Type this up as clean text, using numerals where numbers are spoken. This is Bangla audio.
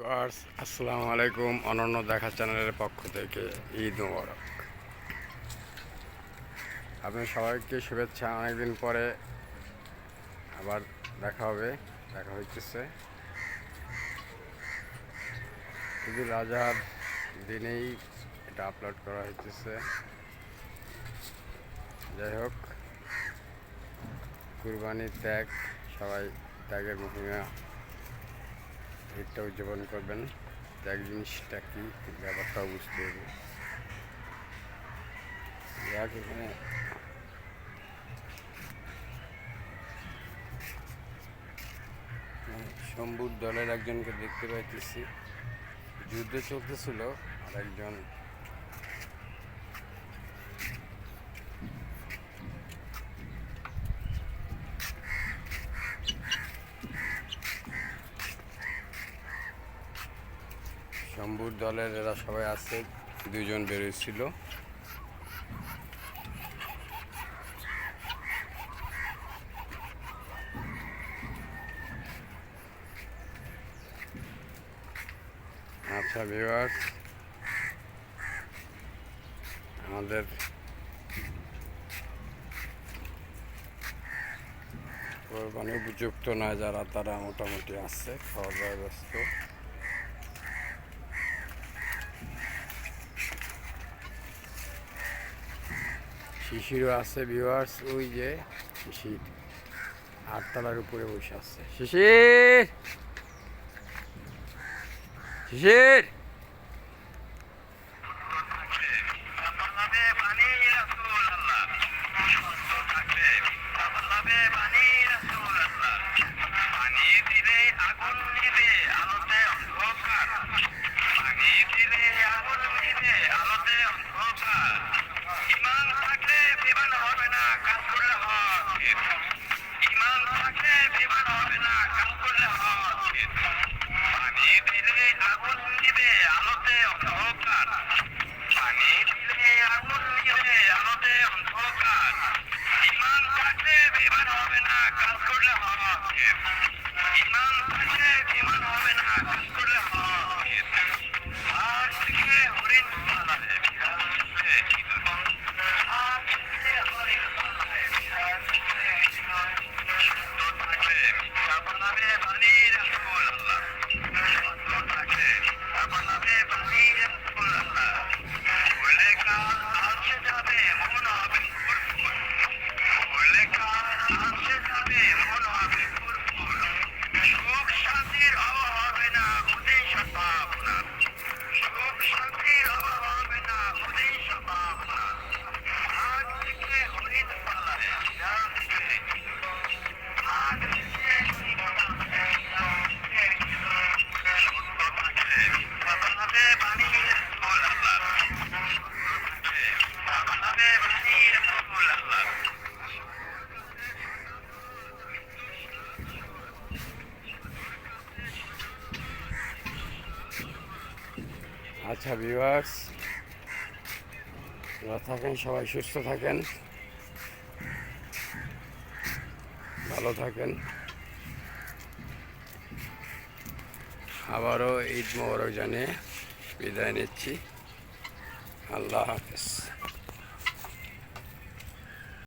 ভিউয়ার্স আসসালামু আলাইকুম। অনন্য দেখা চ্যানেলের পক্ষ থেকে ঈদ মোবারক। আপনি সবাইকে শুভেচ্ছা। অনেকদিন পরে আবার দেখা হইতেছে ঈদুল আজহার দিনেই এটা আপলোড করা হইতেছে। যাই হোক, কুরবানির ত্যাগ, সবাই ত্যাগের মহিমা ঈদটা উদযাপন করবেন। ত্যাগ জিনিসটা কি, ব্যাপারটাও বুঝতে হবে। এখানে শম্ভুর দলের একজনকে দেখতে পাইতেছি, যুদ্ধ চলতেছিল। আর একজন শম্ভুর দলের এরা সবাই আছে, দুজন বেরোয়ছিল। আচ্ছা ভিউয়ার্স, আমাদের কোরবানি উপযুক্ত না যারা, তারা মোটামুটি আছে, খাওয়া দাওয়া ব্যস্ত। শিশিরও আছে ভিউয়ার্স, ওই যে শিশির 8 তলার উপরে বসে আছে। শিশির শিশির আচ্ছা ভিউয়ার্স, ভালো থাকেন, সবাই সুস্থ থাকেন, ভালো থাকেন। আবারও ঈদ মোবারক জানিয়ে বিদায় নিচ্ছি। আল্লাহ হাফেজ।